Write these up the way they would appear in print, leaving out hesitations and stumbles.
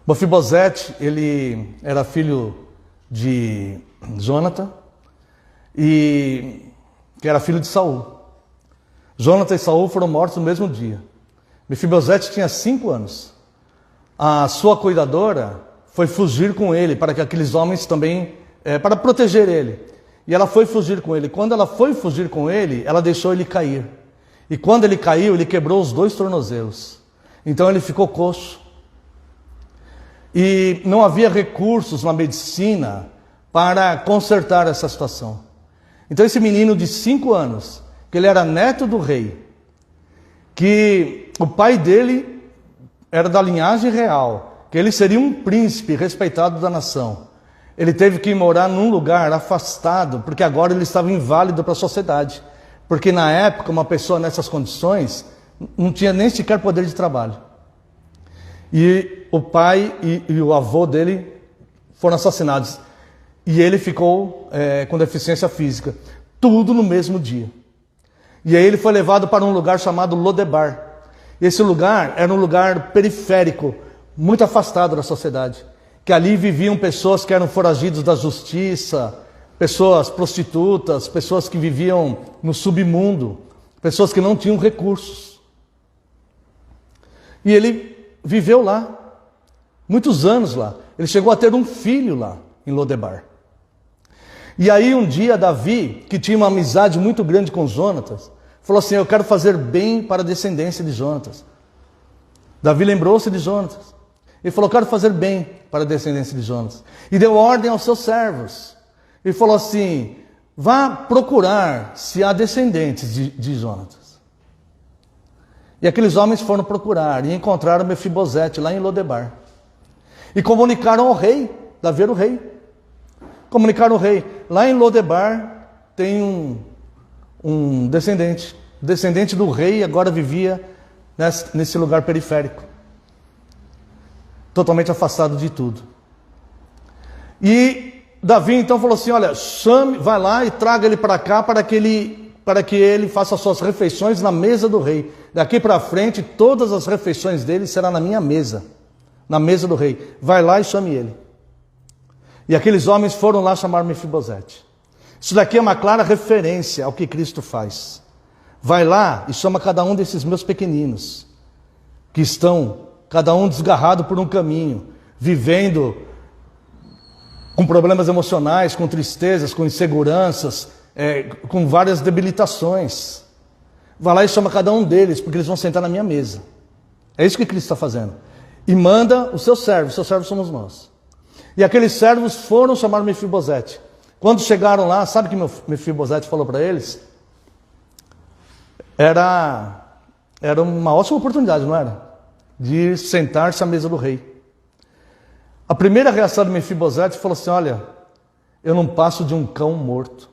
Mefibosete, ele era filho de Jonatã, que era filho de Saul. Jonatã e Saul foram mortos no mesmo dia. Mefibosete tinha 5 anos. A sua cuidadora foi fugir com ele, para que aqueles homens também, para proteger ele. E ela foi fugir com ele. Quando ela foi fugir com ele, ela deixou ele cair. E quando ele caiu, ele quebrou os 2 tornozelos. Então ele ficou coxo. E não havia recursos na medicina para consertar essa situação. Então esse menino de 5 anos, que ele era neto do rei, que o pai dele era da linhagem real, que ele seria um príncipe respeitado da nação, ele teve que morar num lugar afastado, porque agora ele estava inválido para a sociedade. Porque na época, uma pessoa nessas condições não tinha nem sequer poder de trabalho. E o pai e o avô dele foram assassinados. E ele ficou com deficiência física. Tudo no mesmo dia. E aí ele foi levado para um lugar chamado Lodebar. Esse lugar era um lugar periférico, muito afastado da sociedade. Que ali viviam pessoas que eram foragidos da justiça, pessoas prostitutas, pessoas que viviam no submundo, pessoas que não tinham recursos. E ele viveu lá, muitos anos lá. Ele chegou a ter um filho lá, em Lodebar. E aí um dia Davi, que tinha uma amizade muito grande com Jonatas, falou assim: eu quero fazer bem para a descendência de Jonatas. Davi lembrou-se de Jonatas. Ele falou: quero fazer bem para a descendência de Jonatas. E deu ordem aos seus servos. Ele falou assim: vá procurar se há descendentes de Jonatas. E aqueles homens foram procurar e encontraram Mefibosete lá em Lodebar. E comunicaram ao rei, Davi era o rei. Comunicaram ao rei: lá em Lodebar tem um descendente. O descendente do rei agora vivia nesse lugar periférico, totalmente afastado de tudo. E Davi então falou assim: olha, vai lá e traga ele para cá para que ele faça as suas refeições na mesa do rei. Daqui para frente, todas as refeições dele serão na minha mesa, na mesa do rei. Vai lá e chame ele. E aqueles homens foram lá chamar Mefibosete. Isso daqui é uma clara referência ao que Cristo faz. Vai lá e chama cada um desses meus pequeninos, que estão, cada um desgarrado por um caminho, vivendo com problemas emocionais, com tristezas, com inseguranças, com várias debilitações. Vai lá e chama cada um deles, porque eles vão sentar na minha mesa. É isso que Cristo está fazendo. E manda os seus servos somos nós. E aqueles servos foram chamar Mefibosete. Quando chegaram lá, sabe o que Mefibosete falou para eles? Era uma ótima oportunidade, não era? De sentar-se à mesa do rei. A primeira reação de Mefibosete falou assim: olha, eu não passo de um cão morto.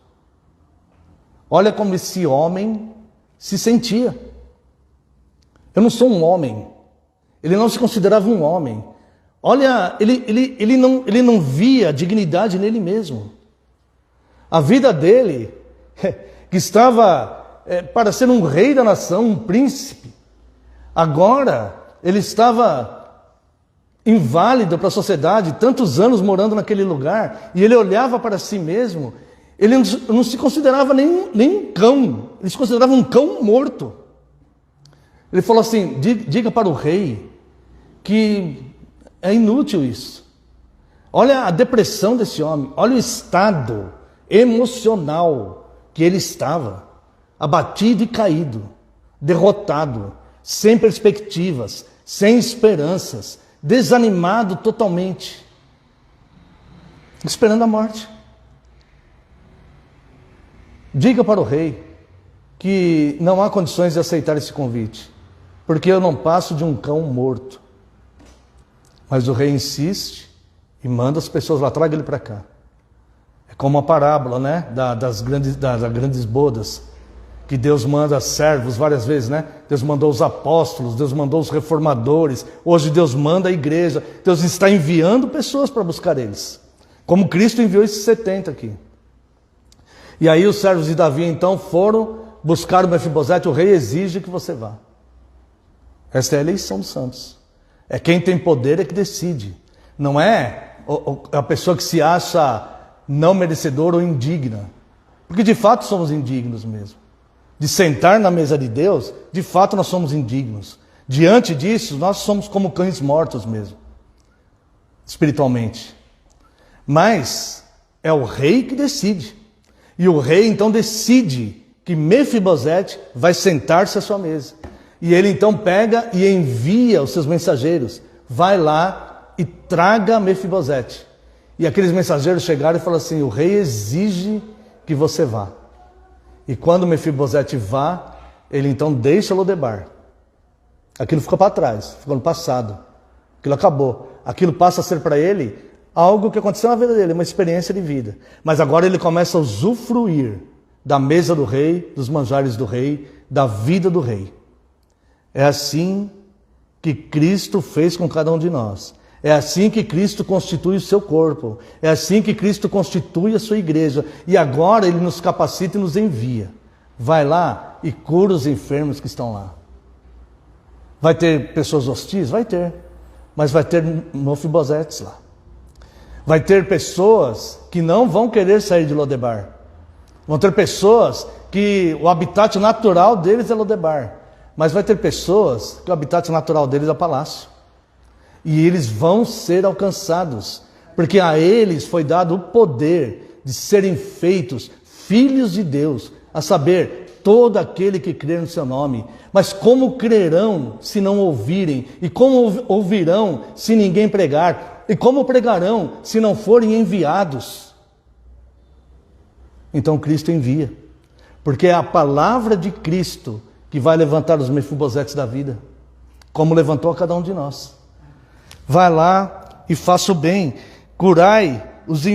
Olha como esse homem se sentia. Eu não sou um homem. Ele não se considerava um homem. Olha, ele não via dignidade nele mesmo. A vida dele, que estava para ser um rei da nação, um príncipe, agora ele estava inválido para a sociedade, tantos anos morando naquele lugar, e ele olhava para si mesmo, ele não se considerava nem um cão, ele se considerava um cão morto. Ele falou assim: diga para o rei que é inútil isso. Olha a depressão desse homem, olha o estado emocional que ele estava, abatido e caído, derrotado, sem perspectivas, sem esperanças, desanimado totalmente, esperando a morte. Diga para o rei que não há condições de aceitar esse convite, porque eu não passo de um cão morto. Mas o rei insiste e manda as pessoas lá: traga ele para cá. É como a parábola, né, das grandes bodas, que Deus manda servos várias vezes, né? Deus mandou os apóstolos, Deus mandou os reformadores, hoje Deus manda a igreja. Deus está enviando pessoas para buscar eles, como Cristo enviou esses 70 aqui. E aí os servos de Davi então foram buscar o Mefibosete. O rei exige que você vá. Esta é a eleição dos santos. É quem tem poder é que decide. Não é a pessoa que se acha não merecedora ou indigna. Porque de fato somos indignos mesmo. De sentar na mesa de Deus, de fato nós somos indignos. Diante disso, nós somos como cães mortos mesmo, espiritualmente. Mas é o rei que decide. E o rei então decide que Mefibosete vai sentar-se à sua mesa. E ele então pega e envia os seus mensageiros. Vai lá e traga Mefibosete. E aqueles mensageiros chegaram e falaram assim: o rei exige que você vá. E quando Mefibosete vá, ele então deixa Lodebar. Aquilo ficou para trás, ficou no passado. Aquilo acabou. Aquilo passa a ser para ele algo que aconteceu na vida dele, uma experiência de vida. Mas agora ele começa a usufruir da mesa do rei, dos manjares do rei, da vida do rei. É assim que Cristo fez com cada um de nós. É assim que Cristo constitui o seu corpo. É assim que Cristo constitui a sua igreja. E agora ele nos capacita e nos envia. Vai lá e cura os enfermos que estão lá. Vai ter pessoas hostis? Vai ter. Mas vai ter Mefibosetes lá. Vai ter pessoas que não vão querer sair de Lodebar. Vão ter pessoas que o habitat natural deles é Lodebar. Mas vai ter pessoas que o habitat natural deles é o palácio. E eles vão ser alcançados. Porque a eles foi dado o poder de serem feitos filhos de Deus. A saber, todo aquele que crer no seu nome. Mas como crerão se não ouvirem? E como ouvirão se ninguém pregar? E como pregarão se não forem enviados? Então Cristo envia. Porque é a palavra de Cristo que vai levantar os Mefibosetes da vida. Como levantou a cada um de nós. Vai lá e faça o bem. Curai os enfermos.